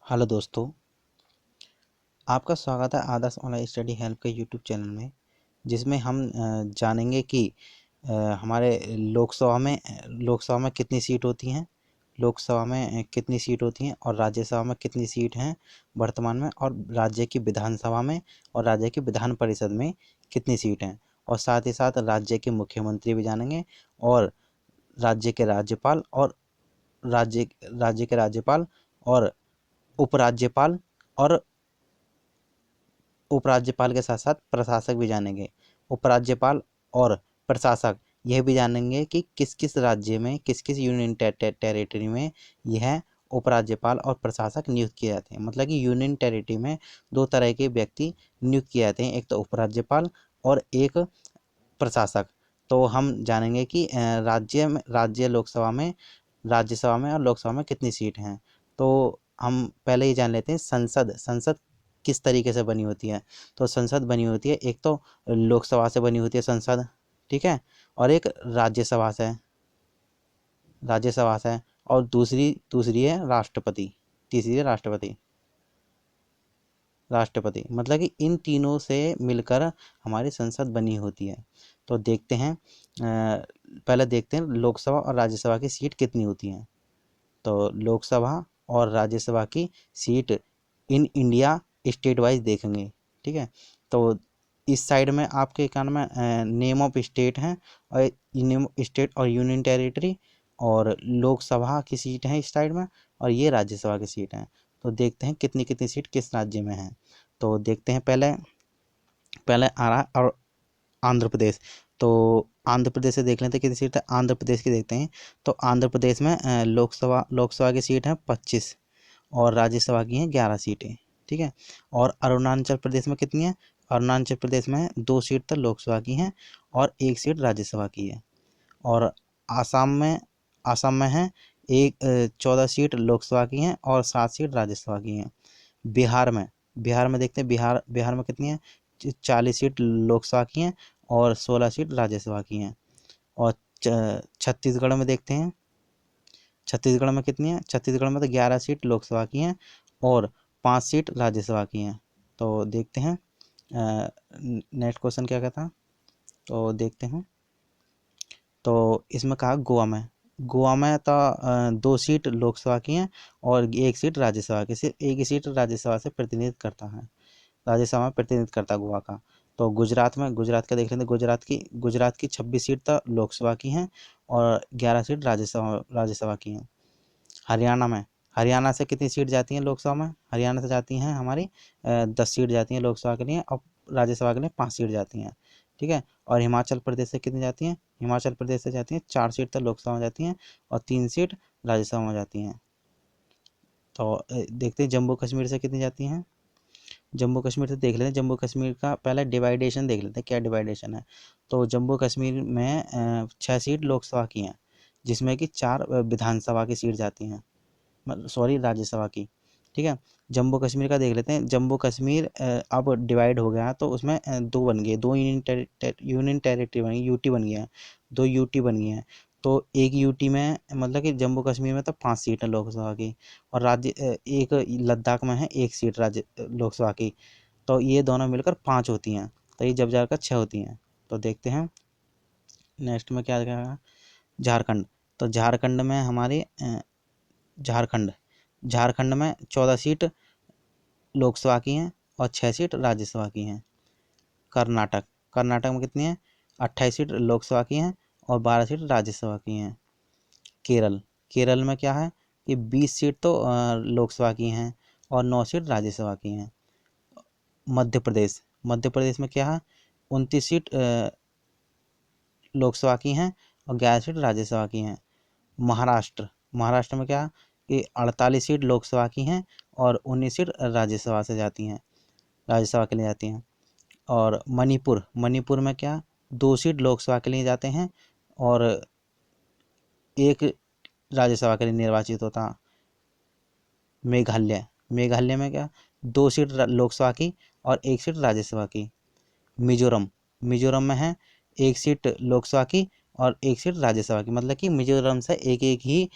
Hello दोस्तों, आपका स्वागत है आदर्श ऑनलाइन स्टडी हेल्प के यूट्यूब चैनल में, जिसमें हम जानेंगे कि हमारे लोकसभा में कितनी सीट होती हैं, लोकसभा में कितनी सीट होती हैं और राज्यसभा में कितनी सीट हैं वर्तमान में, और राज्य की विधानसभा में और राज्य की विधान परिषद में कितनी सीट हैं, और साथ ही साथ राज्य के मुख्यमंत्री भी जानेंगे और राज्य के राज्यपाल और राज्य के राज्यपाल और उपराज्यपाल और उपराज्यपाल के साथ साथ प्रशासक भी जानेंगे। उपराज्यपाल और प्रशासक यह भी जानेंगे कि किस किस राज्य में, किस किस यूनियन टेरिटरी में यह उपराज्यपाल और प्रशासक नियुक्त किए जाते हैं। मतलब कि यूनियन टेरिटरी में दो तरह के व्यक्ति नियुक्त किए जाते हैं, एक तो उपराज्यपाल और एक प्रशासक। तो हम जानेंगे कि राज्यसभा में और लोकसभा में कितनी सीट हैं। तो हम पहले ही जान लेते हैं संसद किस तरीके से बनी होती है। तो संसद बनी होती है, एक तो लोकसभा से बनी होती है संसद, ठीक है, और एक राज्यसभा से, और दूसरी है राष्ट्रपति, तीसरी है राष्ट्रपति। मतलब कि इन तीनों से मिलकर हमारी संसद बनी होती है। तो देखते हैं, पहले देखते हैं लोकसभा और राज्यसभा की सीट कितनी होती हैं। तो लोकसभा और राज्यसभा की seat in India state wise देखेंगे, ठीक है। तो इस साइड में आपके कान में नेम ऑफ स्टेट हैं, और नेम स्टेट और यूनियन टेरिटरी, और लोकसभा की सीट है इस साइड में, और ये राज्यसभा की सीट है। तो देखते हैं कितनी कितनी सीट किस राज्य में है। तो देखते हैं, पहले पहले आ रहा और आंध्र प्रदेश। तो आंध्र प्रदेश से देख लेते हैं कितनी सीट है, आंध्र प्रदेश की देखते हैं। तो आंध्र प्रदेश में लोकसभा की सीट है 25 और राज्यसभा की हैं 11 सीटें, ठीक है। और अरुणाचल प्रदेश में कितनी है, अरुणाचल प्रदेश में 2 सीट तो लोकसभा की हैं और 1 सीट राज्यसभा की है। और आसाम में है 14 सीट लोकसभा की हैं और 7 सीट राज्यसभा की हैं। बिहार में देखते हैं, बिहार में कितनी है, 40 सीट लोकसभा की हैं और 16 सीट राज्यसभा की हैं। और छत्तीसगढ़ में देखते हैं, छत्तीसगढ़ में कितनी है, छत्तीसगढ़ में तो 11 सीट लोकसभा की हैं और 5 सीट राज्यसभा की हैं। तो देखते हैं नेक्स्ट क्वेश्चन क्या कहता है। तो देखते हैं, तो इसमें कहा गोवा में तो 2 सीट लोकसभा की हैं और 1 सीट राज्यसभा की, सिर्फ एक ही सीट राज्यसभा से प्रतिनिधित्व करता है, राज्यसभा में प्रतिनिधित्व करता है गोवा का। तो गुजरात का देख लेते हैं, गुजरात की 26 सीट तो लोकसभा की हैं और 11 सीट राज्यसभा की हैं। हरियाणा से कितनी सीट जाती हैं लोकसभा में, हरियाणा से जाती हैं हमारी 10 सीट जाती हैं लोकसभा के लिए, और राज्यसभा के लिए 5 सीट जाती हैं, ठीक है। और हिमाचल प्रदेश से कितनी जाती हैं, हिमाचल प्रदेश से जाती हैं 4 सीट तो लोकसभा में जाती हैं और 3 सीट राज्यसभा में जाती हैं। तो देखते हैं जम्मू कश्मीर से कितनी जाती हैं। जम्मू कश्मीर से देख लेते हैं, जम्मू कश्मीर का पहले डिवाइडेशन देख लेते हैं, क्या डिवाइडेशन है। तो जम्मू कश्मीर में 6 सीट लोकसभा की हैं, जिसमें कि 4 विधानसभा की सीट जाती हैं, सॉरी राज्यसभा की, ठीक है। जम्मू कश्मीर का देख लेते हैं, जम्मू कश्मीर अब डिवाइड हो गया, तो उसमें 2 बन गए, 2 यूनियन टेरिटरी बन गई, यूटी बन गया है, 2 यूटी बन गई हैं। तो एक यूटी में, मतलब कि जम्मू कश्मीर में तो 5 सीट है लोकसभा की, और एक लद्दाख में है 1 सीट राज्य लोकसभा की। तो ये दोनों मिलकर 5 होती हैं, तो ये जब जाकर 6 होती हैं। तो देखते हैं नेक्स्ट में क्या क्या। झारखंड। तो झारखंड में हमारी झारखंड झारखंड में 14 सीट लोकसभा की हैं और 6 सीट राज्यसभा की हैं। कर्नाटक में कितनी है, 28 सीट लोकसभा की हैं और 12 सीट राज्यसभा की हैं। केरल में क्या है कि 20 सीट तो लोकसभा की हैं और 9 सीट राज्यसभा की हैं। मध्य प्रदेश में क्या है, 29 सीट लोकसभा की हैं और 11 सीट राज्यसभा की हैं। महाराष्ट्र में क्या है कि 48 सीट लोकसभा की हैं और 19 सीट राज्यसभा से जाती हैं, राज्यसभा के लिए जाती हैं। और मणिपुर में क्या, 2 सीट लोकसभा के लिए जाते हैं और 1 राज्यसभा के लिए निर्वाचित होता। मेघालय में क्या, 2 सीट लोकसभा की और 1 सीट राज्यसभा की। मिजोरम में है 1 सीट लोकसभा की और 1 सीट राज्यसभा की, मतलब कि मिजोरम से एक एक ही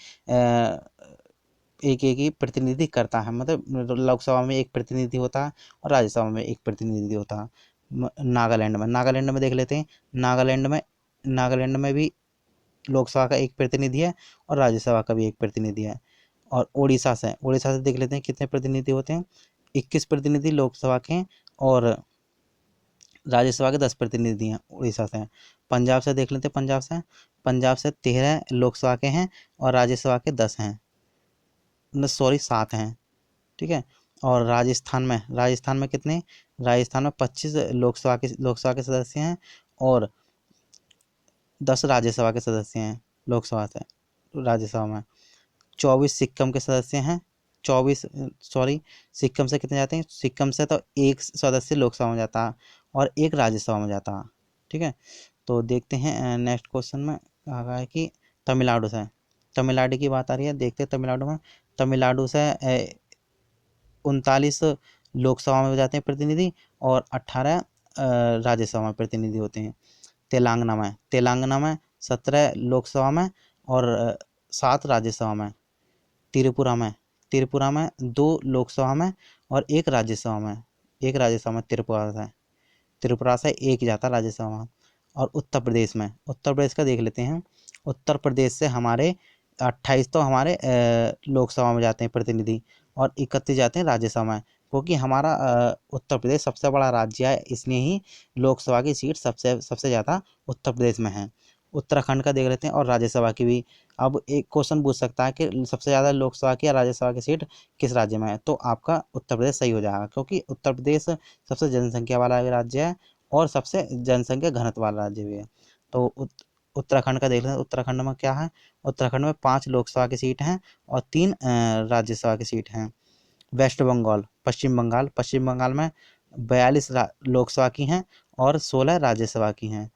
एक एक ही प्रतिनिधि करता है, मतलब लोकसभा में एक प्रतिनिधि होता है और राज्यसभा में एक प्रतिनिधि होता है। नागालैंड में देख लेते हैं। नागालैंड में भी लोकसभा का एक प्रतिनिधि है और राज्यसभा का भी एक प्रतिनिधि है। और उड़ीसा से देख लेते हैं कितने प्रतिनिधि होते हैं। 21 प्रतिनिधि लोकसभा के हैं और राज्यसभा के 10 प्रतिनिधि हैं उड़ीसा से। पंजाब से देख लेते हैं। पंजाब से 13 लोकसभा के हैं और राज्यसभा के 10 हैं, सॉरी 7 हैं, ठीक है। और राजस्थान में कितने, राजस्थान में 25 लोकसभा के सदस्य हैं और 10 राज्यसभा के सदस्य हैं लोकसभा से। राज्यसभा में 24 सिक्किम के सदस्य हैं। 24 सॉरी, सिक्किम से कितने जाते हैं, सिक्किम से तो एक सदस्य लोकसभा में जाता है और एक राज्यसभा में जाता है, ठीक है। तो देखते हैं नेक्स्ट क्वेश्चन में आ रहा है कि तमिलनाडु की बात आ रही है। देखते हैं तमिलनाडु से 39 लोकसभा में जाते हैं प्रतिनिधि और 18 राज्यसभा में प्रतिनिधि होते हैं। तेलंगाना में 17 लोकसभा में और 7 राज्यसभा में। त्रिपुरा में 2 लोकसभा में और एक राज्यसभा में त्रिपुरा से एक जाता राज्यसभा में। और उत्तर प्रदेश का देख लेते हैं। उत्तर प्रदेश से हमारे 28 तो हमारे लोकसभा में जाते हैं प्रतिनिधि और 31 जाते हैं राज्यसभा में, क्योंकि हमारा उत्तर प्रदेश सबसे बड़ा राज्य है, इसलिए ही लोकसभा की सीट सबसे ज़्यादा उत्तर प्रदेश में है। उत्तराखंड का देख लेते हैं और राज्यसभा की भी। अब एक क्वेश्चन पूछ सकता है कि सबसे ज़्यादा लोकसभा की या राज्यसभा की सीट किस राज्य में है, तो आपका उत्तर प्रदेश सही हो जाएगा, क्योंकि उत्तर प्रदेश सबसे जनसंख्या वाला भी राज्य है और सबसे जनसंख्या घनत्व वाला राज्य भी है। तो उत्तराखंड का देख लेते हैं। उत्तराखंड में क्या है, उत्तराखंड में 5 लोकसभा की सीट हैं और 3 राज्यसभा की सीट हैं। पश्चिम बंगाल में 42 लोकसभा की हैं और 16 राज्यसभा की हैं।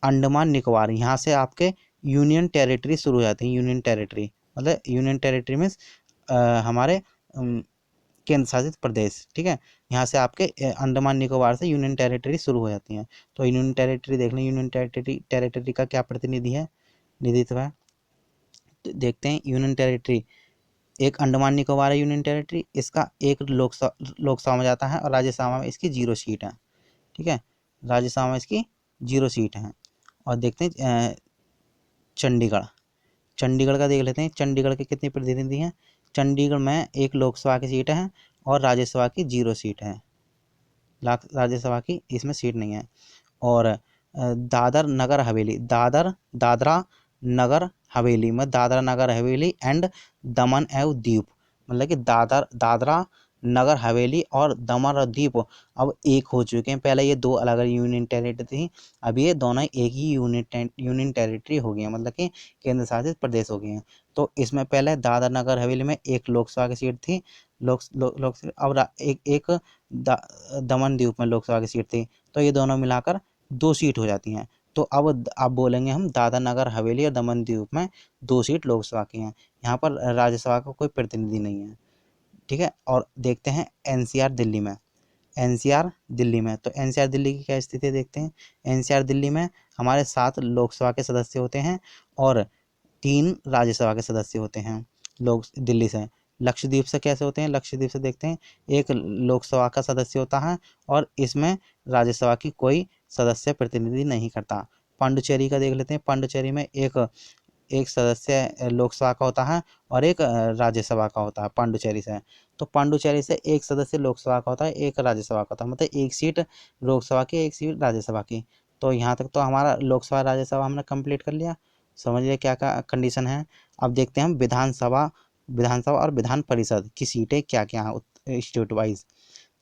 अंडमान निकोबार, यहाँ से आपके यूनियन टेरिटरी शुरू हो जाती है। यूनियन टेरिटरी मीन्स हमारे केंद्र शासित प्रदेश, ठीक है। यहाँ से आपके अंडमान निकोबार से यूनियन टेरिटरी शुरू हो जाती हैं। तो यूनियन टेरिटरी देख लें, यूनियन टेरिटरी का क्या निधित्व है। देखते हैं यूनियन टेरिटरी, एक अंडमान निकोबार है यूनियन टेरिटरी, इसका एक लोकसभा में जाता है और राज्यसभा में इसकी 0 सीट है, ठीक है। राज्यसभा में इसकी 0 सीट है। और देखते हैं चंडीगढ़ का देख लेते हैं। चंडीगढ़ के कितने प्रतिनिधि हैं। चंडीगढ़ में एक लोकसभा की सीट है और राज्यसभा की 0 सीट है। राज्यसभा की इसमें सीट नहीं है। और दादरा नगर हवेली एंड दमन एवं दीव, मतलब कि दादरा नगर हवेली और दमन और दीव अब एक हो चुके हैं। पहले ये 2 अलग अलग यूनियन टेरिटरी थी, अब ये दोनों एक ही यूनियन टेरिटरी हो गई है, मतलब कि केंद्र शासित प्रदेश हो गए हैं। तो इसमें पहले दादरा नगर हवेली में एक लोकसभा की सीट थी, अब एक दमन द्वीप में लोकसभा की सीट थी, तो ये दोनों मिलाकर 2 सीट हो जाती हैं। तो अब बोलेंगे हम दादरा नगर हवेली और दमन द्वीप में 2 सीट लोकसभा की हैं। यहाँ पर राज्यसभा का कोई प्रतिनिधि नहीं है, ठीक है। और देखते हैं एनसीआर दिल्ली में। तो एनसीआर दिल्ली की क्या स्थिति है देखते हैं। एनसीआर दिल्ली में हमारे 7 लोकसभा के सदस्य होते हैं और 3 राज्यसभा के सदस्य होते हैं लोग दिल्ली से। लक्षद्वीप से कैसे होते हैं, लक्षद्वीप से देखते हैं, एक लोकसभा का सदस्य होता है और इसमें राज्यसभा की कोई सदस्य प्रतिनिधि नहीं करता। पांडुचेरी का देख लेते हैं। पांडुचेरी में एक सदस्य लोकसभा का होता है और एक राज्यसभा का होता है पांडुचेरी से। तो पांडुचेरी से एक सदस्य लोकसभा का होता है, एक राज्यसभा का होता है, मतलब एक सीट लोकसभा की, एक सीट राज्यसभा की। तो यहाँ तक तो हमारा लोकसभा राज्यसभा हमने कंप्लीट कर लिया। समझ लिया क्या क्या कंडीशन है। अब देखते हैं हम विधानसभा और विधान परिषद की सीटें क्या क्या हैं स्टेट वाइज,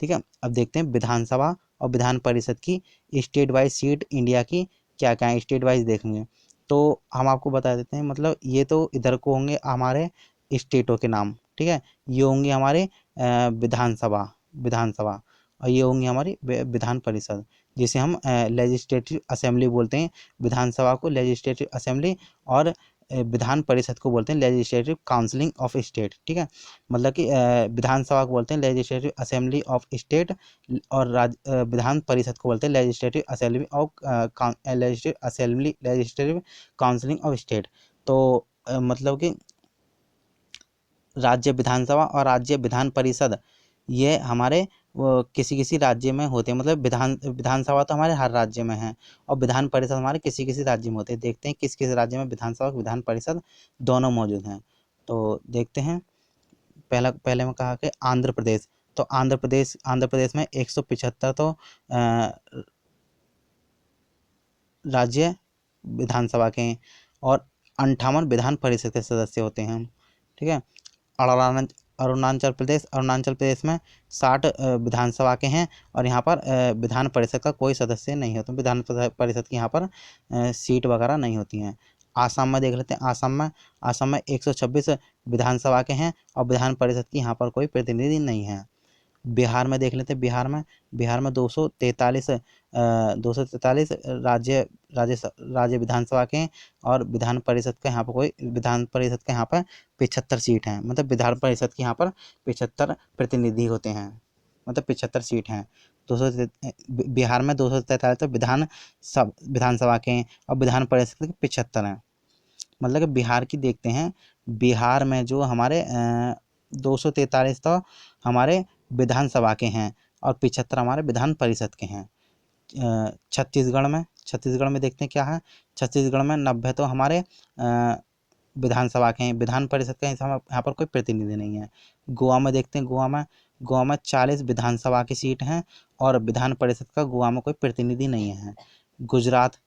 ठीक है। अब देखते हैं विधानसभा और विधान परिषद की स्टेट वाइज सीट इंडिया की क्या क्या है, स्टेट वाइज देखेंगे। तो हम आपको बता देते हैं, मतलब ये तो इधर को होंगे हमारे स्टेटों के नाम, ठीक है। ये होंगे हमारे विधानसभा और ये होंगी हमारी विधान परिषद, जिसे हम लेजिस्लेटिव असेंबली बोलते हैं। विधानसभा को लेजिस्लेटिव असेंबली और विधान परिषद को बोलते हैं लेजिस्लेटिव काउंसिलिंग ऑफ स्टेट, ठीक है। मतलब कि विधानसभा को बोलते हैं लेजिस्लेटिव असेंबली ऑफ स्टेट और विधान परिषद को बोलते हैं लेजिस्लेटिव काउंसिलिंग ऑफ स्टेट। तो मतलब कि राज्य विधानसभा और राज्य विधान परिषद ये हमारे किसी किसी राज्य में होते हैं, मतलब विधानसभा तो हमारे हर राज्य में है और विधान परिषद हमारे किसी किसी राज्य में होते हैं। देखते हैं किस किस राज्य में विधानसभा विधान परिषद दोनों मौजूद हैं। तो देखते हैं, पहले में कहा कि आंध्र प्रदेश, तो आंध्र प्रदेश में 175 तो राज्य विधानसभा के हैं और 58 विधान परिषद के सदस्य होते हैं। ठीक है। अरुणाचल प्रदेश में 60 विधानसभा के हैं और यहाँ पर विधान परिषद का कोई सदस्य नहीं होता, विधान परिषद की यहाँ पर सीट वगैरह नहीं होती हैं। आसाम में देख लेते हैं, आसाम में 126 विधानसभा के हैं और विधान परिषद की यहाँ पर कोई प्रतिनिधि नहीं है। बिहार में देख लेते हैं, बिहार में 243 राज्य विधानसभा के हैं और विधान परिषद का यहाँ पर 75 सीट हैं, मतलब विधान परिषद की यहाँ पर 75 प्रतिनिधि होते हैं, मतलब 75 सीट हैं। बिहार में 243 तो विधानसभा के हैं और विधान परिषद के 75 हैं। मतलब कि बिहार की देखते हैं, बिहार में जो हमारे 243 तो हमारे विधानसभा के हैं और 75 हमारे विधान परिषद के हैं। छत्तीसगढ़ में देखते हैं क्या है, छत्तीसगढ़ में 90 तो हमारे विधानसभा के हैं, विधान परिषद का यहाँ पर कोई प्रतिनिधि नहीं है। गोवा में देखते हैं, गोवा में 40 विधानसभा की सीट हैं और विधान परिषद का गोवा में कोई प्रतिनिधि नहीं है। गुजरात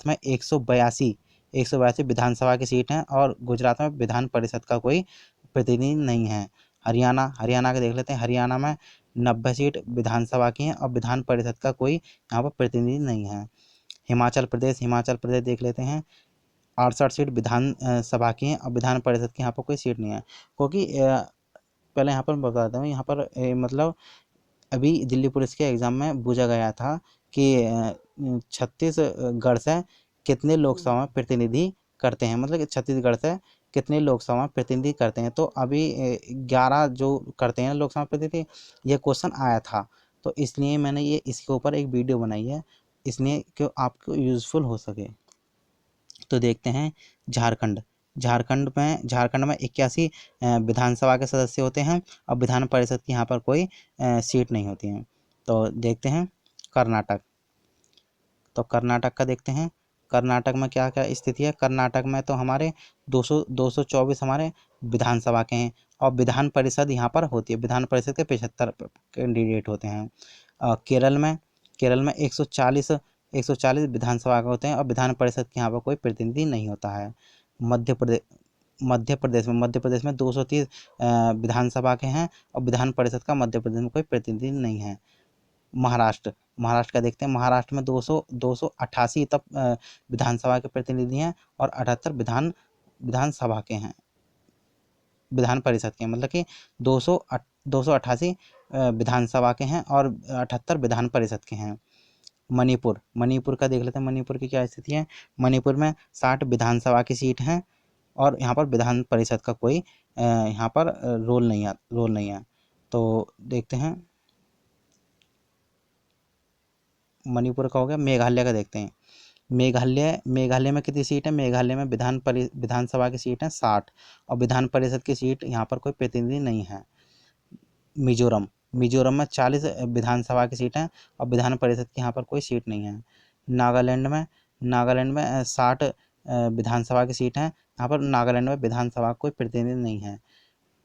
में 182 विधानसभा की सीट हैं और गुजरात में विधान परिषद का कोई प्रतिनिधि नहीं है। हरियाणा के देख लेते हैं, हरियाणा में 90 सीट विधानसभा की हैं और विधान परिषद का कोई यहाँ पर प्रतिनिधि नहीं है। हिमाचल प्रदेश देख लेते हैं, 68 सीट विधानसभा की हैं और विधान परिषद की यहाँ पर कोई सीट नहीं है। क्योंकि पहले यहाँ पर बताता हूँ, यहाँ पर मतलब अभी दिल्ली पुलिस के एग्ज़ाम में पूछा गया था कि छत्तीसगढ़ से कितने लोकसभा में प्रतिनिधि करते हैं, मतलब छत्तीसगढ़ से कितने लोकसभा में प्रतिनिधि करते हैं। तो अभी 11 जो करते हैं लोकसभा प्रतिनिधि, ये क्वेश्चन आया था, तो इसलिए मैंने ये इसके ऊपर एक वीडियो बनाई है, इसलिए कि आपको यूज़फुल हो सके। तो देखते हैं झारखंड में 81 विधानसभा के सदस्य होते हैं और विधान परिषद की यहाँ पर कोई सीट नहीं होती है। तो देखते हैं कर्नाटक, तो कर्नाटक का देखते हैं, कर्नाटक में क्या क्या स्थिति है। कर्नाटक में तो हमारे 224 हमारे विधानसभा के हैं और विधान परिषद यहाँ पर होती है, विधान परिषद के 75 कैंडिडेट होते हैं। केरल में 140 विधानसभा के होते हैं और विधान परिषद के यहाँ पर कोई प्रतिनिधि नहीं होता है। मध्य प्रदेश में 230 विधानसभा के हैं और विधान परिषद का मध्य प्रदेश में कोई प्रतिनिधि नहीं है। महाराष्ट्र का देखते हैं, महाराष्ट्र में 288 तक विधानसभा के प्रतिनिधि हैं और 78 विधानसभा के हैं, विधान परिषद के, मतलब कि 288 विधानसभा के हैं और 78 विधान परिषद के हैं। मणिपुर का देख लेते हैं, मणिपुर की क्या स्थिति है। मणिपुर में 60 विधानसभा की सीट हैं और यहाँ पर विधान परिषद का कोई यहाँ पर रोल नहीं है। तो देखते हैं, मणिपुर का हो गया। मेघालय का देखते हैं, मेघालय में कितनी सीट है। मेघालय में विधानसभा की सीट है 60 और विधान परिषद की सीट यहाँ पर कोई प्रतिनिधि नहीं है। मिजोरम में 40 विधानसभा की सीट हैं और विधान परिषद की यहाँ पर कोई सीट नहीं है। नागालैंड में 60 विधानसभा की सीट हैं, यहाँ पर नागालैंड में विधानसभा कोई प्रतिनिधि नहीं है,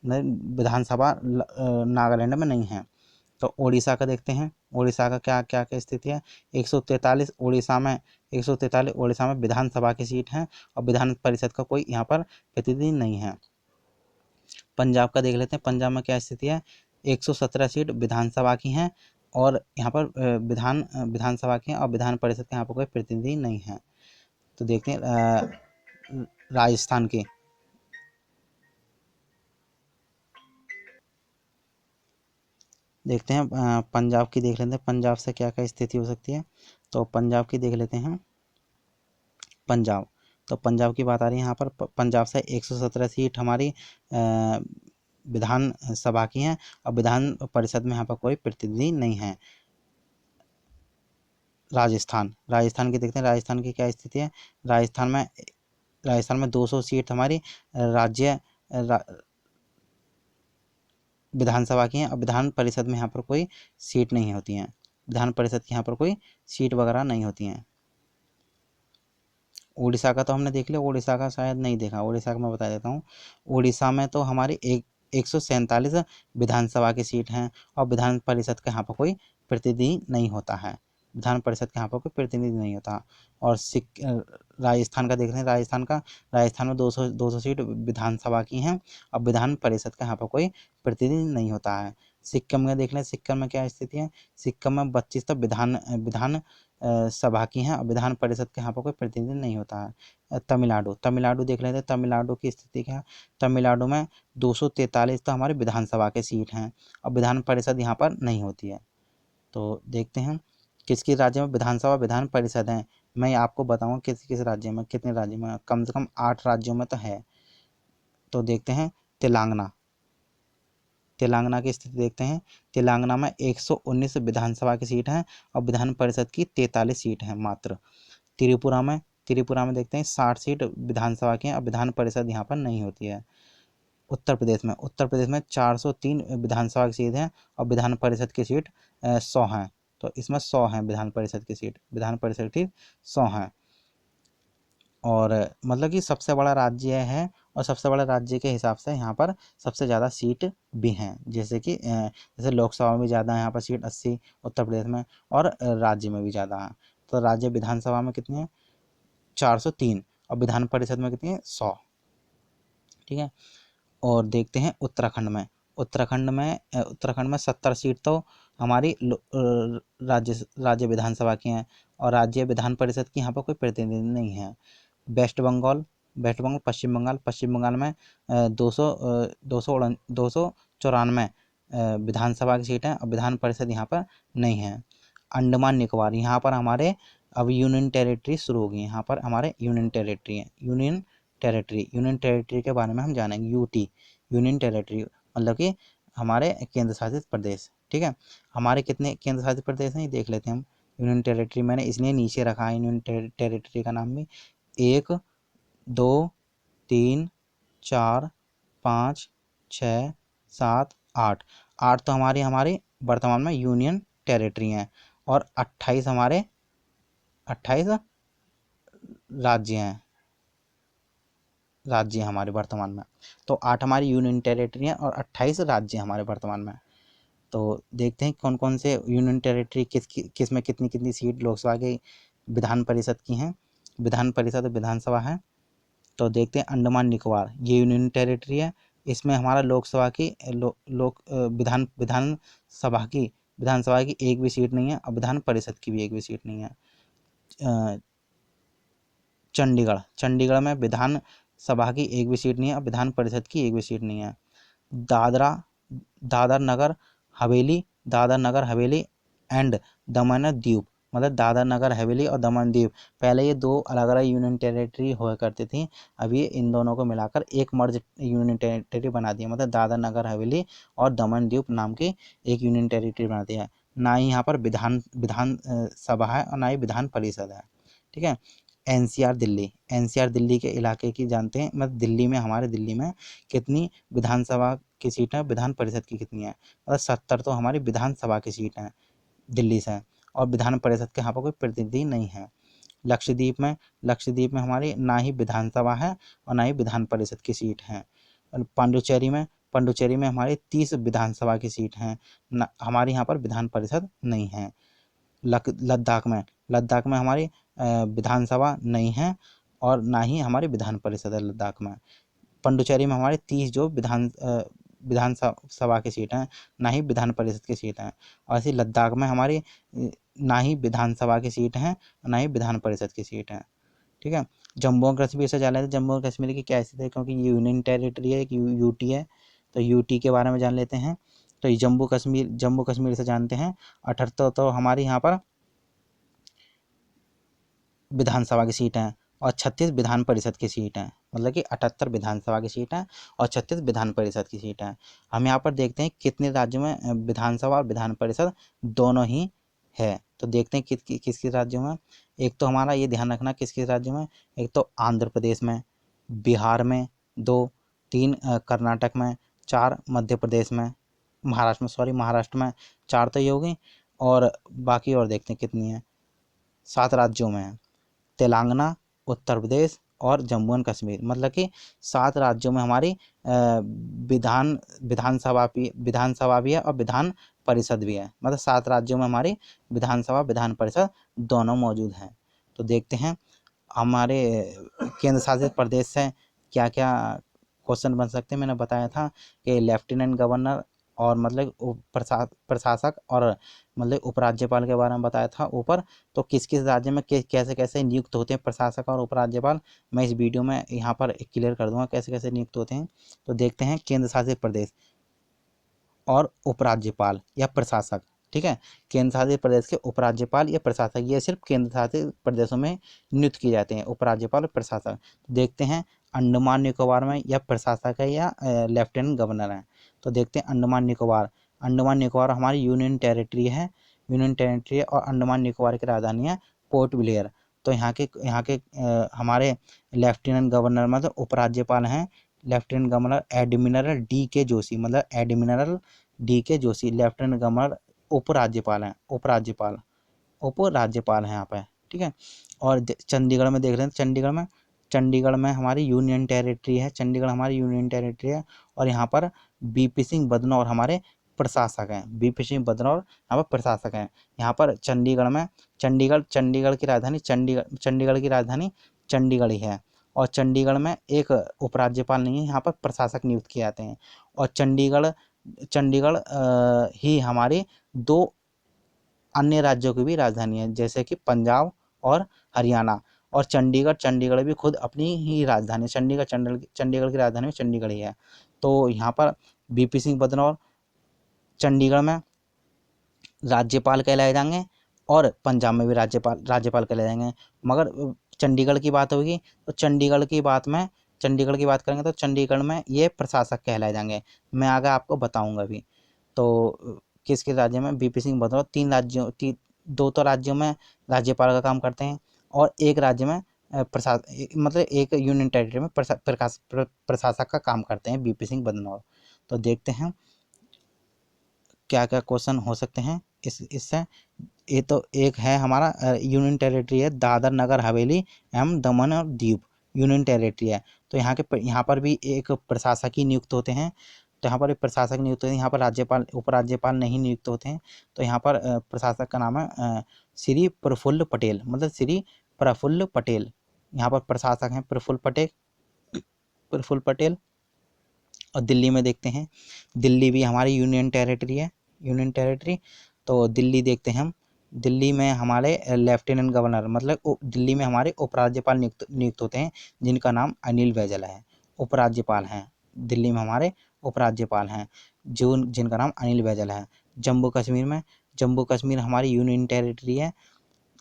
विधानसभा नागालैंड में नहीं है। तो उड़ीसा का देखते हैं, उड़ीसा का क्या क्या क्या स्थिति है। 143 उड़ीसा में विधानसभा की सीट हैं और विधान परिषद का कोई यहाँ पर प्रतिनिधि नहीं है। पंजाब का देख लेते हैं, पंजाब में क्या स्थिति है। 117 सीट विधानसभा की हैं और यहाँ पर विधानसभा की हैं और विधान परिषद का यहाँ पर कोई प्रतिनिधि नहीं है। तो देखते हैं राजस्थान की, देखते हैं पंजाब की देख लेते हैं, पंजाब से क्या क्या स्थिति हो सकती है। तो पंजाब की देख लेते हैं, तो पंजाब की बात आ रही है यहाँ पर। पंजाब से 117 सीट हमारी विधानसभा की हैं और विधान परिषद में यहाँ पर कोई प्रतिनिधि नहीं है। राजस्थान की देखते हैं, राजस्थान की क्या स्थिति है। राजस्थान में 200 सीट हमारी राज्य विधानसभा की हैं और विधान परिषद में यहाँ पर कोई सीट नहीं होती हैं। विधान परिषद की यहाँ पर कोई सीट वगैरह नहीं होती हैं। उड़ीसा का तो हमने देख लिया, उड़ीसा का शायद नहीं देखा। उड़ीसा का मैं बता देता हूँ। उड़ीसा में तो हमारी 147 विधानसभा की सीट हैं और विधान परिषद का यहाँ पर कोई प्रतिनिधि नहीं होता है। विधान परिषद के यहाँ पर कोई प्रतिनिधि नहीं होता। और राजस्थान का देख रहे हैं, राजस्थान में 200 सीट विधानसभा की हैं और विधान परिषद का यहाँ पर कोई प्रतिनिधि नहीं होता है। सिक्किम में देख लें, सिक्किम में क्या स्थिति है। सिक्किम में 25 तो विधान सभा की हैं और विधान परिषद के यहाँ पर कोई प्रतिनिधि नहीं होता है। तमिलनाडु देख लेते हैं, तमिलनाडु की स्थिति क्या है। तमिलनाडु में 243 तो हमारी विधानसभा के सीट हैं और विधान परिषद यहाँ पर नहीं होती है। तो देखते हैं किस राज्य में विधानसभा विधान परिषद हैं। मैं आपको बताऊंगा किस राज्य में, कितने राज्य में, कम से कम 8 राज्यों में तो है। तो देखते हैं तेलंगाना की स्थिति देखते हैं। तेलंगाना में 119 विधानसभा की सीट हैं और विधान परिषद की 43 सीट हैं मात्र। त्रिपुरा में देखते हैं 60 सीट विधानसभा की हैं और विधान परिषद यहाँ पर नहीं होती है। उत्तर प्रदेश में 403 विधानसभा की सीट हैं और विधान परिषद की सीट 100 हैं। तो इसमें 100 हैं विधान परिषद की सीट, विधान परिषद की 100 हैं। और मतलब कि सबसे बड़ा राज्य है और सबसे बड़े राज्य के हिसाब से यहाँ पर सबसे ज़्यादा सीट भी हैं। जैसे कि जैसे लोकसभा में भी ज़्यादा है यहाँ पर सीट 80 उत्तर प्रदेश में, और राज्य में भी ज़्यादा है। तो राज्य विधानसभा में कितनी है, 403, और विधान परिषद में कितनी है, 100। ठीक है। और देखते हैं उत्तराखंड में 70 सीट तो हमारी राज्य विधानसभा की हैं और राज्य विधान परिषद की यहाँ पर कोई प्रतिनिधि नहीं है। वेस्ट बंगाल, पश्चिम बंगाल में 294 विधानसभा की सीट हैं और विधान परिषद यहाँ पर नहीं है। अंडमान निकोबार, यहाँ पर हमारे अब यूनियन टेरिटरी शुरू होगी। यहाँ पर हमारे यूनियन टेरिटरी है। यूनियन टेरिटरी के बारे में हम जानेंगे। यूनियन टेरिटरी मतलब कि हमारे केंद्र शासित प्रदेश। ठीक है। हमारे कितने केंद्र शासित प्रदेश हैं ये देख लेते हैं हम। यूनियन टेरिटरी मैंने इसलिए नीचे रखा है यूनियन टेरिटरी का नाम भी। 1 2 3 4 5 6 7 8 8 तो हमारी वर्तमान में यूनियन टेरिटरी हैं और 28 राज्य हैं हमारे वर्तमान में। तो 8 हमारी यूनियन टेरिटरी हैं और 28 राज्य हैं हमारे वर्तमान में। तो देखते हैं कौन कौन से यूनियन टेरिटरी किस में कितनी कितनी सीट लोकसभा के विधान परिषद की हैं। विधान परिषद विधानसभा है। तो देखते हैं अंडमान निकोबार, ये यूनियन टेरिटरी है। इसमें हमारा लोकसभा की विधानसभा की एक भी सीट नहीं है और विधान परिषद की भी एक भी सीट नहीं है। चंडीगढ़ में विधान सभा की एक भी सीट नहीं है और विधान परिषद की एक भी सीट नहीं है। दादर नगर हवेली एंड दमन दीव, मतलब दादर नगर हवेली और दमन दीव, पहले ये 2 अलग अलग यूनियन टेरिटरी हुआ करती थी। अभी इन दोनों को मिलाकर एक मर्ज यूनियन टेरिटरी बना दिया, मतलब दादर नगर हवेली और दमन दीव नाम की एक यूनियन टेरिटरी बना दिया है। ना ही यहाँ पर विधान सभा है और ना ही विधान परिषद है। ठीक है। एनसीआर दिल्ली के इलाके की जानते हैं, मतलब हमारे दिल्ली में कितनी विधानसभा की सीट है, विधान परिषद की कितनी है। मतलब 70 तो हमारी विधानसभा की सीट है दिल्ली से और विधान परिषद के यहाँ पर कोई प्रतिनिधि नहीं है। लक्षद्वीप में हमारी ना ही विधानसभा है और ना ही विधान परिषद की सीट है। पांडुचेरी में हमारी 30 विधानसभा की सीट हैं, हमारे यहाँ पर विधान परिषद नहीं है। लद्दाख में हमारी विधानसभा नहीं है और ना ही हमारी विधान परिषद है लद्दाख में। पंडुचेरी में हमारे 30 जो विधानसभा की सीट हैं, ना ही विधान परिषद की सीट हैं। और ऐसे लद्दाख में हमारी ना ही विधानसभा की सीट हैं ना ही विधान परिषद की सीट हैं। ठीक है। जम्मू और कश्मीर से जान लेते हैं जम्मू और कश्मीर की क्या स्थिति है, क्योंकि ये यूनियन टेरिटरी है, एक यूटी है। तो यूटी के बारे में जान लेते हैं। तो ये जम्मू कश्मीर से जानते हैं 78 तो हमारी यहाँ पर विधानसभा की सीट हैं और 36 विधान परिषद की सीट हैं, मतलब कि 78 विधानसभा की सीट हैं और 36 विधान परिषद की सीट हैं। हम यहाँ पर देखते हैं कितने राज्यों में विधानसभा और विधान परिषद दोनों ही है। तो देखते हैं किस राज्यों में। एक तो हमारा ये ध्यान रखना किस राज्यों में, एक तो आंध्र प्रदेश में, बिहार में 2, 3 कर्नाटक में, 4 मध्य प्रदेश में, महाराष्ट्र में 4 तो ये हो गई, और बाकी और देखते हैं कितनी है, 7 राज्यों में है, तेलंगाना, उत्तर प्रदेश और जम्मू एंड कश्मीर। मतलब कि 7 राज्यों में हमारी विधानसभा भी है और विधान परिषद भी है। मतलब 7 राज्यों में हमारी विधानसभा विधान परिषद दोनों मौजूद हैं। तो देखते हैं हमारे केंद्र शासित प्रदेश से क्या क्या क्वेश्चन बन सकते हैं। मैंने बताया था कि लेफ्टिनेंट गवर्नर और मतलब प्रशासक और मतलब उपराज्यपाल के बारे में बताया था ऊपर। तो किस किस राज्य में कैसे कैसे नियुक्त होते हैं प्रशासक और उपराज्यपाल, मैं इस वीडियो में यहाँ पर क्लियर कर दूंगा कैसे कैसे नियुक्त होते हैं। तो देखते हैं केंद्र शासित प्रदेश और उपराज्यपाल या प्रशासक। ठीक है, केंद्र शासित प्रदेश के उपराज्यपाल या प्रशासक, ये सिर्फ केंद्र शासित प्रदेशों में नियुक्त किए जाते हैं, उपराज्यपाल और प्रशासक। देखते हैं अंडमान निकोबार में या प्रशासक है या लेफ्टिनेंट गवर्नर है। तो देखते हैं अंडमान निकोबार हमारी यूनियन टेरिटरी है, और अंडमान निकोबार की राजधानी है पोर्ट ब्लेयर। तो यहाँ के हमारे लेफ्टिनेंट गवर्नर मतलब उपराज्यपाल हैं लेफ्टिनेंट गवर्नर एडमिरल डी के जोशी, मतलब एडमिरल डी के जोशी। लेफ्टिनेंट गवर्नर उपराज्यपाल हैं, उपराज्यपाल हैं यहाँ पे। ठीक है, और चंडीगढ़ में देख रहे हैं, चंडीगढ़ में हमारी यूनियन टेरिटरी है, और यहाँ पर बीपी सिंह बदनौर हमारे प्रशासक हैं, यहाँ पर प्रशासक हैं। यहाँ पर चंडीगढ़ की राजधानी चंडीगढ़ ही है, और चंडीगढ़ में एक उपराज्यपाल नहीं है, यहाँ पर प्रशासक नियुक्त किए जाते हैं। और चंडीगढ़ ही हमारे 2 अन्य राज्यों की भी राजधानी है, जैसे कि पंजाब और हरियाणा। और चंडीगढ़ भी खुद अपनी ही राजधानी, चंडीगढ़ की राजधानी में चंडीगढ़ ही है। तो यहाँ पर बीपी सिंह बदनौर चंडीगढ़ में राज्यपाल कहलाए जाएंगे, और पंजाब में भी राज्यपाल कहलाए जाएंगे। मगर चंडीगढ़ की बात होगी तो चंडीगढ़ की बात करेंगे तो चंडीगढ़ में ये प्रशासक कहलाए जाएंगे। मैं आगे आपको बताऊंगा भी। तो किस किस राज्य में बीपी सिंह बदनौर 2 तो राज्यों में राज्यपाल का काम करते हैं, और एक राज्य में मतलब एक यूनियन टेरिटरी में प्रशासक का काम करते हैं बीपी सिंह बदनौर। तो देखते हैं क्या क्या क्वेश्चन हो सकते हैं इससे। ये तो एक है हमारा यूनियन टेरिटरी है दादर नगर हवेली एवं दमन और दीव, यूनियन टेरिटरी है। तो यहाँ पर भी एक प्रशासक ही नियुक्त होते हैं। तो यहाँ पर एक प्रशासक नियुक्त होते हैं, यहाँ पर उपराज्यपाल नहीं नियुक्त होते हैं। तो यहाँ पर प्रशासक का नाम है श्री प्रफुल्ल पटेल, मतलब श्री प्रफुल्ल पटेल। यहाँ पर प्रशासक हैं प्रफुल्ल पटेल। और दिल्ली में देखते हैं, दिल्ली भी हमारी यूनियन टेरिटरी। तो दिल्ली देखते हैं हम, दिल्ली में हमारे लेफ्टिनेंट गवर्नर मतलब दिल्ली में हमारे उपराज्यपाल नियुक्त होते हैं, जिनका नाम अनिल बैजल है, उपराज्यपाल हैं दिल्ली में हमारे उपराज्यपाल हैं जिनका नाम अनिल बैजल है। जम्मू कश्मीर हमारी यूनियन टेरिटरी है,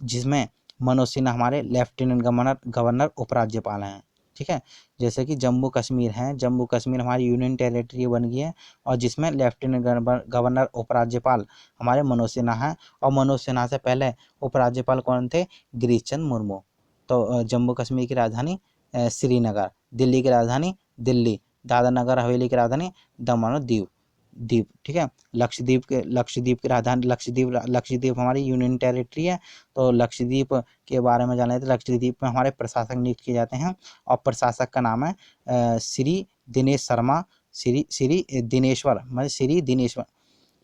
जिसमें मनोज सिन्हा हमारे लेफ्टिनेंट गवर्नर उपराज्यपाल हैं। ठीक है, जैसे कि जम्मू कश्मीर हमारी यूनियन टेरिटरी बन गई है, और जिसमें लेफ्टिनेंट गवर्नर उपराज्यपाल हमारे मनोज सिन्हा हैं। और मनोज सिन्हा से पहले उपराज्यपाल कौन थे? गिरीश चंद्र मुर्मू। तो जम्मू कश्मीर की राजधानी श्रीनगर, दिल्ली की राजधानी दिल्ली, दादर नगर हवेली की राजधानी दमन और दीव। ठीक है, लक्षद्वीप की राजधानी लक्षद्वीप हमारी यूनियन टेरिटरी है। तो लक्षद्वीप के बारे में जाना है तो लक्षद्वीप में हमारे प्रशासक नियुक्त किए जाते हैं, और प्रशासक का नाम है श्री दिनेश शर्मा, श्री दिनेश्वर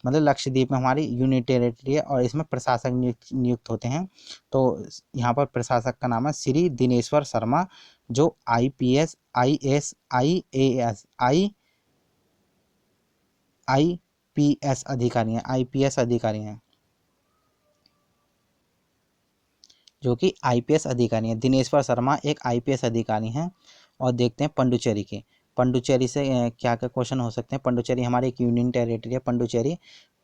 मतलब लक्षद्वीप में हमारी यूनियन टेरिटरी है, और इसमें प्रशासक नियुक्त होते हैं। तो यहाँ पर प्रशासक का नाम है श्री दिनेश्वर शर्मा, जो IPS IAS IAS IPS अधिकारी हैं, जो कि IPS अधिकारी हैं। दिनेश्वर शर्मा एक IPS अधिकारी हैं। और देखते हैं पंडुचेरी से क्या क्या क्वेश्चन हो सकते हैं। पंडुचेरी हमारी एक यूनियन टेरिटरी है,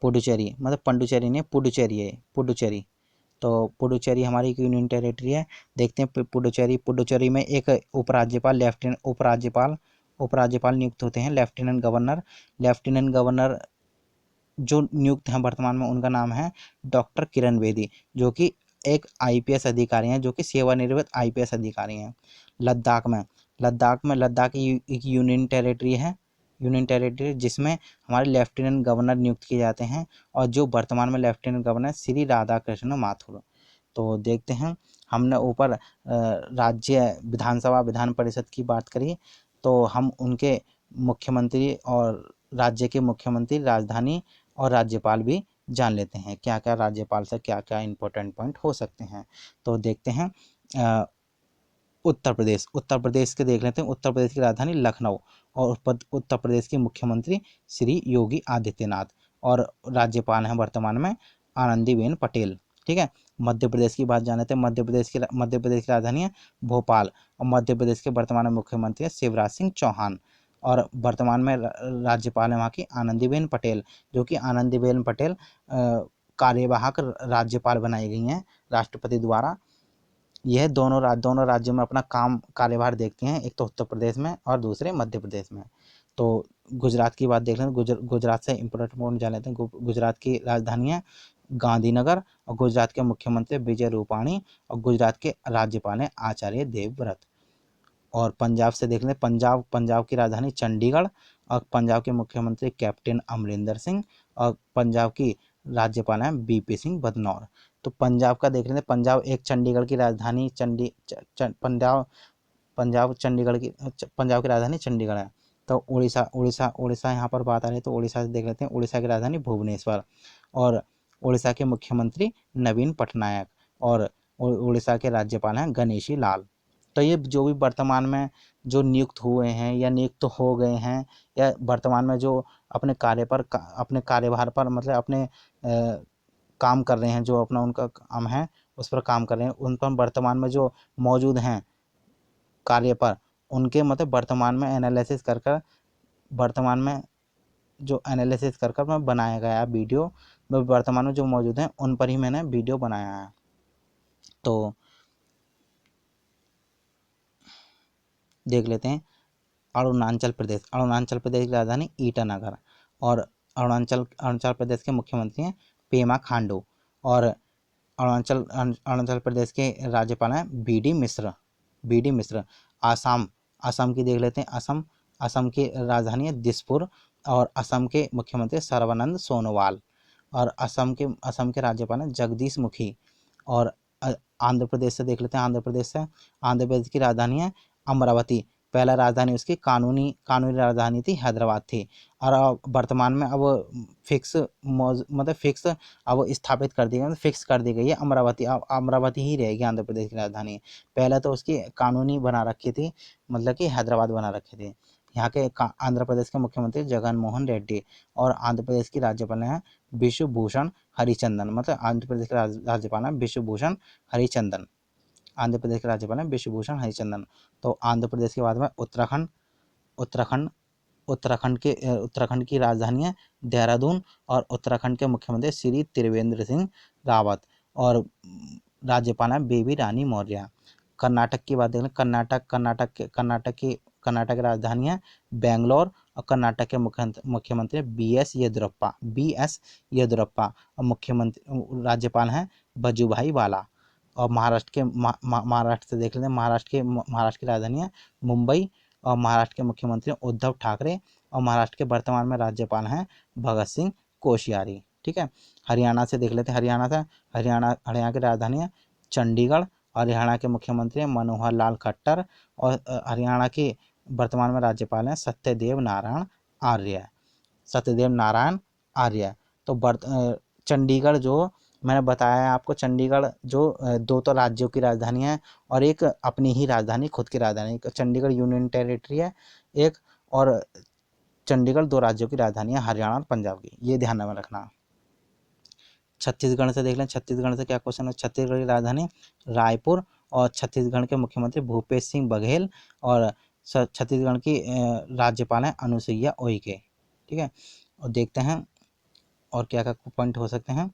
पुडुचेरी मतलब पंडुचेरी नहीं पुडुचेरी है, पुडुचेरी। तो पुडुचेरी हमारी एक यूनियन टेरिटरी है। देखते हैं पुडुचेरी में एक उपराज्यपाल नियुक्त होते हैं, लेफ्टिनेंट गवर्नर जो नियुक्त हैं वर्तमान में, उनका नाम है डॉक्टर किरण बेदी, जो कि एक IPS अधिकारी हैं, जो कि सेवानिवृत्त IPS अधिकारी हैं। लद्दाख एक यूनियन टेरिटरी है, यूनियन टेरिटरी जिसमें हमारे लेफ्टिनेंट गवर्नर नियुक्त किए जाते हैं, और जो वर्तमान में लेफ्टिनेंट गवर्नर श्री राधा कृष्ण माथुर। तो देखते हैं, हमने ऊपर राज्य विधानसभा विधान परिषद की बात करी, तो हम उनके मुख्यमंत्री और राज्य के मुख्यमंत्री, राजधानी और राज्यपाल भी जान लेते हैं, क्या क्या राज्यपाल से क्या क्या इंपॉर्टेंट पॉइंट हो सकते हैं। तो देखते हैं उत्तर प्रदेश के देख लेते हैं। उत्तर प्रदेश की राजधानी लखनऊ, और उत्तर प्रदेश के मुख्यमंत्री श्री योगी आदित्यनाथ, और राज्यपाल हैं वर्तमान में आनंदीबेन पटेल। ठीक है, मध्य प्रदेश की बात जान लेते हैं। मध्य प्रदेश की राजधानी है भोपाल, और मध्य प्रदेश के वर्तमान में मुख्यमंत्री है शिवराज सिंह चौहान, और वर्तमान में राज्यपाल है वहाँ की आनंदीबेन पटेल, जो कि आनंदीबेन पटेल कार्यवाहक राज्यपाल बनाई गई हैं राष्ट्रपति द्वारा। यह दोनों राज्यों में अपना कार्यभार देखती हैं, एक तो उत्तर प्रदेश में और दूसरे मध्य प्रदेश में। तो गुजरात की बात देख लें, गुजरात से इंपॉर्टेंट पॉइंट जान लेते हैं। गुजरात की राजधानी है गांधीनगर, और गुजरात के मुख्यमंत्री विजय रूपाणी, और गुजरात के राज्यपाल हैं आचार्य देवव्रत। और पंजाब से देख लें, पंजाब की राजधानी चंडीगढ़, और पंजाब के मुख्यमंत्री कैप्टन अमरिंदर सिंह, और पंजाब की राज्यपाल हैं बीपी सिंह बदनौर। तो पंजाब का देख लेते हैं। पंजाब एक चंडीगढ़ की राजधानी पंजाब की राजधानी चंडीगढ़ है। तो उड़ीसा यहाँ पर बात आ रही है, तो उड़ीसा से देख लेते हैं। उड़ीसा की राजधानी भुवनेश्वर, और उड़ीसा के मुख्यमंत्री नवीन पटनायक, और उड़ीसा के राज्यपाल हैं गणेशी लाल। तो ये जो भी वर्तमान में जो नियुक्त हुए हैं या नियुक्त हो गए हैं, या वर्तमान में जो अपने अपने कार्यभार पर मतलब अपने काम कर रहे हैं, जो अपना उनका काम है उस पर काम कर रहे हैं, उन पर वर्तमान में जो मौजूद हैं कार्य पर, उनके मतलब वर्तमान में एनालिसिस कर वर्तमान में जो एनालिसिस कर मैं बनाया गया वीडियो, वर्तमान में जो मौजूद हैं उन पर ही मैंने वीडियो बनाया है। तो देख लेते हैं अरुणाचल प्रदेश की राजधानी ईटानगर, और अरुणाचल प्रदेश के मुख्यमंत्री हैं पेमा खांडू, और अरुणाचल प्रदेश के राज्यपाल हैं बी डी मिश्र। असम की देख लेते हैं। असम की राजधानी है दिसपुर, और असम के मुख्यमंत्री सर्बानंद सोनोवाल, और असम के राज्यपाल हैं जगदीश मुखी। और आंध्र प्रदेश से देख लेते हैं। आंध्र प्रदेश की राजधानी है अमरावती। पहला राजधानी उसकी कानूनी राजधानी थी, हैदराबाद थी, और वर्तमान में अब फिक्स अब स्थापित कर दी गई, फिक्स कर दी गई है अमरावती। अब अमरावती ही रहेगी आंध्र प्रदेश की राजधानी। पहले तो उसकी कानूनी बना रखी थी, मतलब कि हैदराबाद बना रखी थी। यहाँ के आंध्र प्रदेश के मुख्यमंत्री जगन मोहन रेड्डी, और आंध्र प्रदेश की राज्यपाल हैं विश्व भूषण हरिचंदन, मतलब आंध्र प्रदेश के राज्यपाल हैं विश्व भूषण हरिचंदन। आंध्र प्रदेश के राज्यपाल हैं विश्व भूषण हरिचंदन। तो आंध्र प्रदेश के बाद में उत्तराखंड उत्तराखंड की राजधानी है देहरादून, और उत्तराखंड के मुख्यमंत्री श्री त्रिवेंद्र सिंह रावत, और राज्यपाल हैं बेबी रानी मौर्य। कर्नाटक की बात देख लें। कर्नाटक की राजधानी है बेंगलोर, और कर्नाटक के मुख्यमंत्री बी एस येदुरप्पा, और राज्यपाल हैं वजुभाई वाला। और महाराष्ट्र से देख लेते हैं। महाराष्ट्र की राजधानी है मुंबई, और महाराष्ट्र के मुख्यमंत्री उद्धव ठाकरे, और महाराष्ट्र के वर्तमान में राज्यपाल हैं भगत सिंह कोश्यारी। ठीक है, हरियाणा से देख लेते हैं। हरियाणा की राजधानी है चंडीगढ़, और हरियाणा के मुख्यमंत्री हैं मनोहर लाल खट्टर, और हरियाणा के वर्तमान में राज्यपाल हैं सत्यदेव नारायण आर्य। तो चंडीगढ़ जो मैंने बताया है आपको, चंडीगढ़ जो दो तो राज्यों की राजधानी है, और एक अपनी ही राजधानी, खुद की राजधानी। चंडीगढ़ यूनियन टेरिटरी है एक, और चंडीगढ़ दो राज्यों की राजधानी है, हरियाणा और पंजाब की, ये ध्यान में रखना। छत्तीसगढ़ से देख लें। छत्तीसगढ़ से क्या क्वेश्चन है। छत्तीसगढ़ की राजधानी रायपुर, और छत्तीसगढ़ के मुख्यमंत्री भूपेश सिंह बघेल, और छत्तीसगढ़ की राज्यपाल हैं अनुसुईया उइके। ठीक है, और देखते हैं और क्या क्या पॉइंट हो सकते हैं।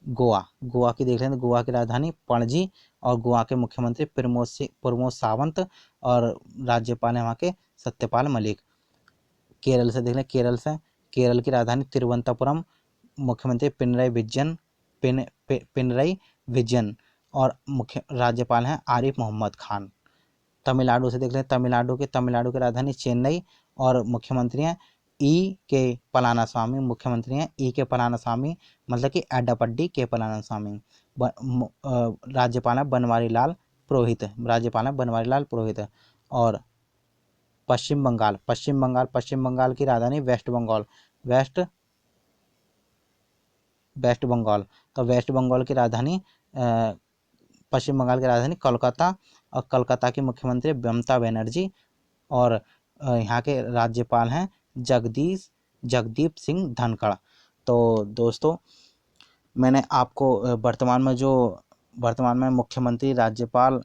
गोवा की देख लें तो गोवा की राजधानी पणजी, और गोवा के मुख्यमंत्री प्रमोद सावंत, और राज्यपाल हैं वहाँ के सत्यपाल मलिक। केरल से देख लें। केरल की राजधानी तिरुवनंतपुरम, मुख्यमंत्री पिनरई विजयन, और मुख्य राज्यपाल हैं आरिफ मोहम्मद खान। तमिलनाडु से देख लें, तमिलनाडु की राजधानी चेन्नई और मुख्यमंत्री हैं ई के पलानास्वामी, मुख्यमंत्री हैं ई के पलानास्वामी, मतलब कि एड्डापड्डी के पलानास्वामी। राज्यपाल हैं बनवारी लाल पुरोहित, राज्यपाल हैं बनवारी लाल पुरोहित। और पश्चिम बंगाल की राजधानी वेस्ट बंगाल। तो वेस्ट बंगाल की राजधानी पश्चिम बंगाल की राजधानी कोलकाता, और कोलकाता की मुख्यमंत्री ममता बनर्जी। और यहाँ के राज्यपाल हैं जगदीप सिंह धनखड़। तो दोस्तों, मैंने आपको वर्तमान में मुख्यमंत्री, राज्यपाल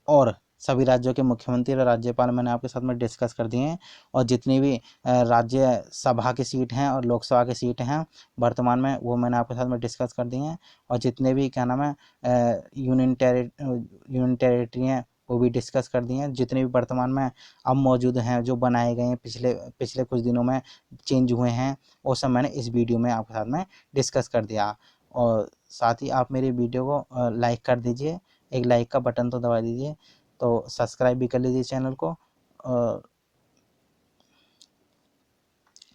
और सभी राज्यों के मुख्यमंत्री और राज्यपाल मैंने आपके साथ में डिस्कस कर दिए हैं। और जितनी भी राज्यसभा की सीट हैं और लोकसभा की सीट हैं वर्तमान में, वो मैंने आपके साथ में डिस्कस कर दिए हैं। और जितने भी क्या नाम है यूनियन टेरिटरी हैं वो भी डिस्कस कर दिए हैं। जितने भी वर्तमान में अब मौजूद हैं, जो बनाए गए हैं, पिछले कुछ दिनों में चेंज हुए हैं, वो सब मैंने इस वीडियो में आपके साथ में डिस्कस कर दिया। और साथ ही आप मेरी वीडियो को लाइक कर दीजिए, एक लाइक का बटन तो दबा दीजिए, तो सब्सक्राइब भी कर लीजिए चैनल को।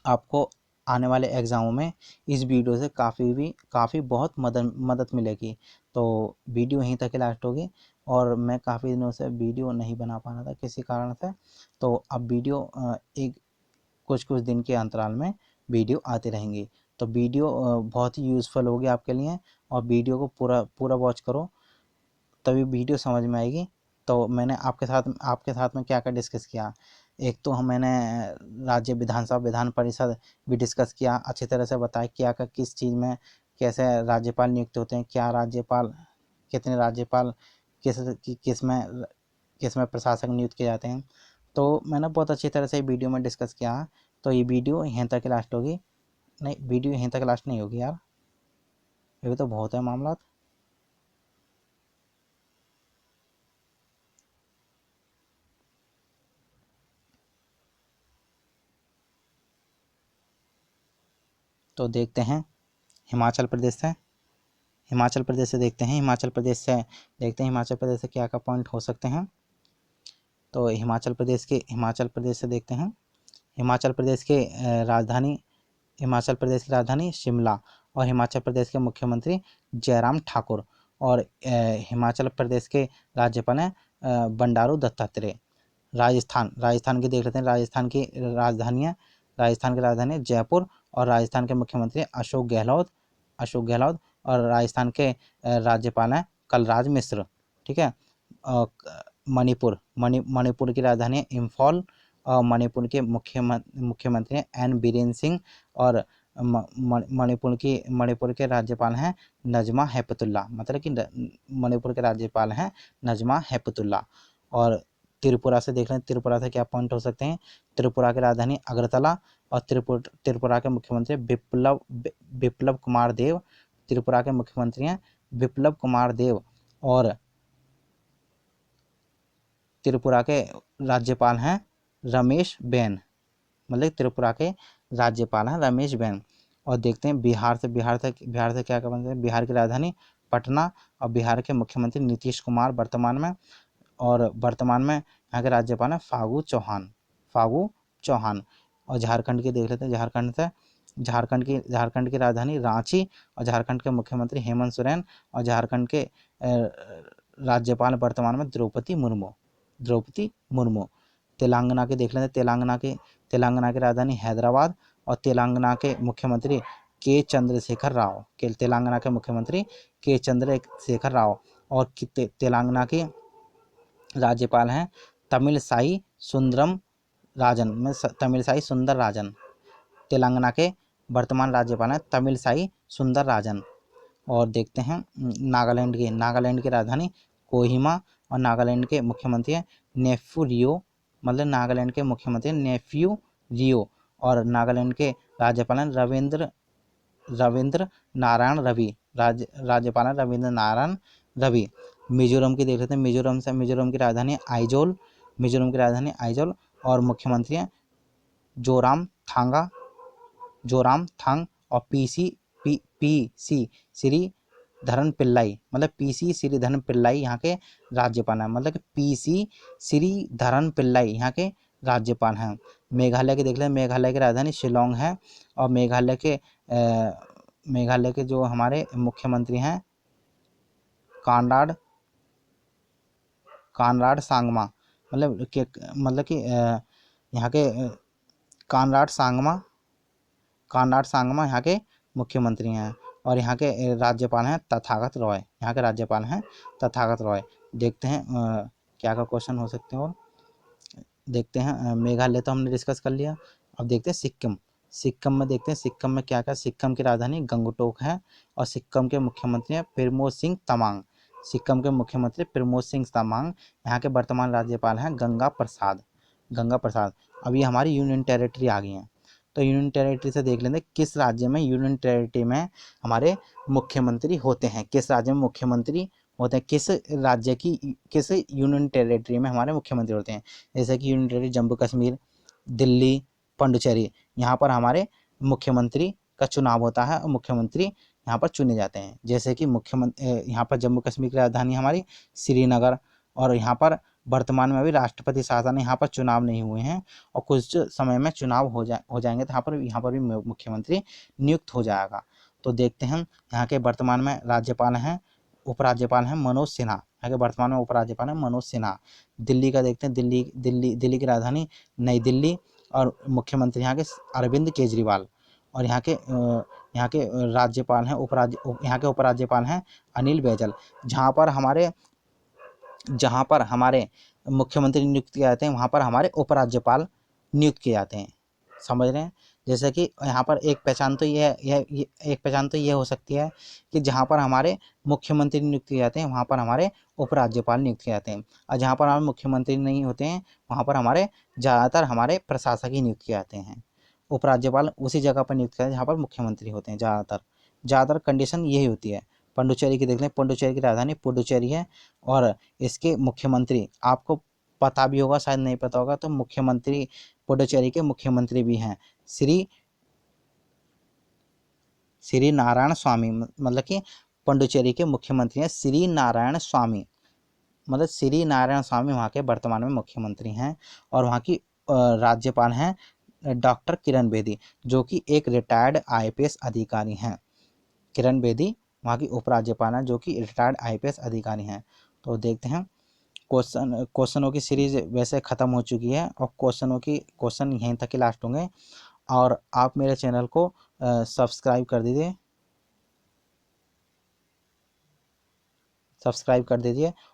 आपको आने वाले एग्ज़ामों में इस वीडियो से काफ़ी बहुत मदद मिलेगी। तो वीडियो यहीं तक लास्ट होगी। और मैं काफ़ी दिनों से वीडियो नहीं बना पा रहा था किसी कारण से, तो अब वीडियो एक कुछ दिन के अंतराल में वीडियो आती रहेंगी। तो वीडियो बहुत ही यूज़फुल होगी आपके लिए, और वीडियो को पूरा वॉच करो, तभी वीडियो समझ में आएगी। तो मैंने आपके साथ में क्या क्या डिस्कस किया। एक तो मैंने राज्य विधानसभा विधान परिषद भी डिस्कस किया, अच्छी तरह से बताया क्या किस चीज़ में कैसे राज्यपाल नियुक्त होते हैं, कितने राज्यपाल किस में प्रशासक नियुक्त किए जाते हैं। तो मैंने बहुत अच्छी तरह से वीडियो में डिस्कस किया। तो ये वीडियो यहीं तक लास्ट होगी। नहीं, वीडियो यहीं तक लास्ट नहीं होगी यार, ये भी तो बहुत है मामला। तो देखते हैं हिमाचल प्रदेश से देखते हैं हिमाचल प्रदेश से क्या क्या पॉइंट हो सकते हैं। तो हिमाचल प्रदेश से देखते हैं। हिमाचल प्रदेश की राजधानी शिमला, और हिमाचल प्रदेश के मुख्यमंत्री जयराम ठाकुर। और हिमाचल प्रदेश के राज्यपाल हैं बंडारू दत्तात्रेय। राजस्थान की देख लेते हैं। राजस्थान की राजधानी है जयपुर, और राजस्थान के मुख्यमंत्री अशोक गहलोत। और राजस्थान के राज्यपाल हैं कलराज मिश्र। ठीक है। मणिपुर की राजधानी है इम्फॉल, और मणिपुर के मुख्यमंत्री हैं एन बीरेन सिंह। और मणिपुर के राज्यपाल हैं नजमा हेपतुल्ला, मतलब कि मणिपुर के राज्यपाल हैं नजमा हेपतुल्ला। और त्रिपुरा से देख लें, त्रिपुरा से क्या पॉइंट हो सकते हैं। त्रिपुरा की राजधानी अगरतला, और त्रिपुरा के मुख्यमंत्री बिप्लब कुमार देव। त्रिपुरा के मुख्यमंत्री हैं बिप्लब कुमार देव। और त्रिपुरा के राज्यपाल हैं रमेश बैन, मतलब त्रिपुरा के राज्यपाल हैं रमेश बैन। और देखते हैं बिहार से क्या क्या बनते हैं। बिहार की राजधानी पटना, और बिहार के मुख्यमंत्री नीतीश कुमार वर्तमान में। और वर्तमान में यहाँ के राज्यपाल हैं फागू चौहान। और झारखंड की देख लेते हैं। झारखंड की राजधानी रांची, और झारखंड के मुख्यमंत्री हेमंत सोरेन। और झारखंड के राज्यपाल वर्तमान में द्रौपदी मुर्मू। तेलंगाना के देख लेते हैं। तेलंगाना की राजधानी हैदराबाद, और तेलंगाना के मुख्यमंत्री के चंद्रशेखर राव। और तेलंगाना के राज्यपाल हैं तमिलसाई सुंदर राजन। तेलंगाना के वर्तमान राज्यपाल हैं तमिलसाई सुंदर राजन। और देखते हैं नागालैंड की राजधानी कोहिमा, और नागालैंड के मुख्यमंत्री हैं नेफ्यू रियो, मतलब नागालैंड के मुख्यमंत्री नेफ्यू रियो। और नागालैंड के राज्यपाल हैं रविंद्र नारायण रवि। मिजोरम की देख लेते हैं। मिजोरम की राजधानी आइजोल। और मुख्यमंत्री हैं जोराम थांग, और पीसी श्री श्रीधरन पिल्लाई, मतलब पीसी श्रीधरन पिल्लाई यहाँ के राज्यपाल हैं, मतलब कि पीसी श्रीधरन पिल्लाई यहाँ के राज्यपाल हैं। मेघालय के देख लें, मेघालय की राजधानी शिलोंग है, और मेघालय के जो हमारे मुख्यमंत्री हैं कानराड सांगमा, मतलब कि यहाँ के कानराड सांगमा यहाँ के मुख्यमंत्री हैं, और यहाँ के राज्यपाल हैं तथागत रॉय, यहाँ के राज्यपाल हैं तथागत रॉय। देखते हैं क्या क्या क्वेश्चन हो सकते हैं और देखते हैं। मेघालय तो हमने डिस्कस कर लिया। अब देखते हैं सिक्किम में देखते हैं सिक्किम में क्या क्या। सिक्किम की राजधानी गंगटोक है, और सिक्किम के मुख्यमंत्री हैं प्रमोद सिंह तमांग। सिक्किम के मुख्यमंत्री प्रमोद सिंह तमांग। यहाँ के वर्तमान राज्यपाल हैं गंगा प्रसाद। अब ये हमारी यूनियन टेरिटरी आ गई हैं, तो यूनियन टेरिटरी से देख लेंगे किस राज्य में यूनियन टेरिटरी में हमारे मुख्यमंत्री होते हैं, किस राज्य में मुख्यमंत्री होते हैं, किस यूनियन टेरिटरी में हमारे मुख्यमंत्री होते हैं। जैसे कि यूनियन टेरिटरी जम्मू कश्मीर, दिल्ली, पुडुचेरी, यहाँ पर हमारे मुख्यमंत्री का चुनाव होता है और मुख्यमंत्री यहाँ पर चुने जाते हैं। जैसे कि यहाँ पर जम्मू कश्मीर की राजधानी हमारी श्रीनगर, और यहाँ पर वर्तमान में अभी राष्ट्रपति शासन है, यहाँ पर चुनाव नहीं हुए हैं, और कुछ समय में चुनाव हो जाएंगे, तो यहाँ पर भी मुख्यमंत्री नियुक्त हो जाएगा। तो देखते हैं यहाँ के वर्तमान में राज्यपाल हैं, उपराज्यपाल हैं मनोज सिन्हा, यहाँ के वर्तमान में उपराज्यपाल हैं मनोज सिन्हा। दिल्ली का देखते हैं, दिल्ली की राजधानी नई दिल्ली, और मुख्यमंत्री यहाँ के अरविंद केजरीवाल, और यहाँ के राज्यपाल हैं यहाँ के उपराज्यपाल हैं अनिल बैजल। जहाँ पर हमारे मुख्यमंत्री नियुक्त किए जाते हैं, वहाँ पर हमारे उपराज्यपाल नियुक्त किए जाते हैं। समझ रहे हैं। जैसे कि यहाँ पर एक पहचान तो ये हो सकती है कि जहाँ पर हमारे मुख्यमंत्री नियुक्त किए जाते हैं, वहाँ पर हमारे उपराज्यपाल नियुक्त किए जाते हैं, और जहाँ पर हमारे मुख्यमंत्री नहीं होते हैं, वहाँ पर ज़्यादातर हमारे प्रशासक ही नियुक्त किए जाते हैं। उपराज्यपाल उसी जगह पर नियुक्त किए जाते हैं जहाँ पर मुख्यमंत्री होते हैं। ज़्यादातर कंडीशन यही होती है। पुडुचेरी की देख लें, पुडुचेरी की राजधानी पुडुचेरी है, और इसके मुख्यमंत्री आपको पता भी होगा, शायद नहीं पता होगा, तो मुख्यमंत्री पुडुचेरी के मुख्यमंत्री भी हैं श्री नारायण स्वामी, मतलब कि पुडुचेरी के मुख्यमंत्री हैं श्री नारायण स्वामी, मतलब श्री नारायण स्वामी वहाँ के वर्तमान में मुख्यमंत्री हैं। और वहाँ की राज्यपाल हैं डॉक्टर किरण बेदी, जो कि एक रिटायर्ड IPS अधिकारी हैं। किरण बेदी वहाँ की उपराज्यपाल हैं, जो कि रिटायर्ड IPS अधिकारी हैं। तो देखते हैं क्वेश्चनों की सीरीज वैसे ख़त्म हो चुकी है, और क्वेश्चन यहीं तक ही लास्ट होंगे। और आप मेरे चैनल को सब्सक्राइब कर दीजिए,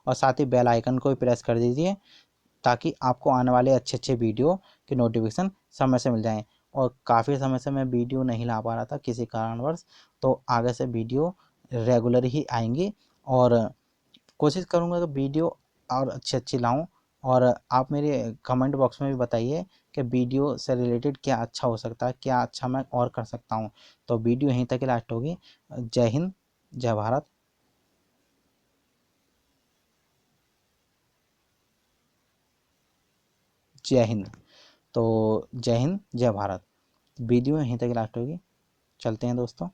और साथ ही बेल आइकन को भी प्रेस कर दीजिए, ताकि आपको आने वाले अच्छे वीडियो के नोटिफिकेशन समय से मिल जाएं। और काफ़ी समय से मैं वीडियो नहीं ला पा रहा था किसी कारणवश, तो आगे से वीडियो रेगुलर ही आएंगी, और कोशिश करूँगा कि वीडियो और अच्छी लाऊं। और आप मेरे कमेंट बॉक्स में भी बताइए कि वीडियो से रिलेटेड क्या अच्छा हो सकता है, क्या अच्छा मैं और कर सकता हूं। तो वीडियो यहीं तक ही लास्ट होगी। जय हिंद, जय भारत। जय हिंद। तो जय हिंद, जय भारत। वीडियो यहीं तक ही लास्ट होगी। चलते हैं दोस्तों।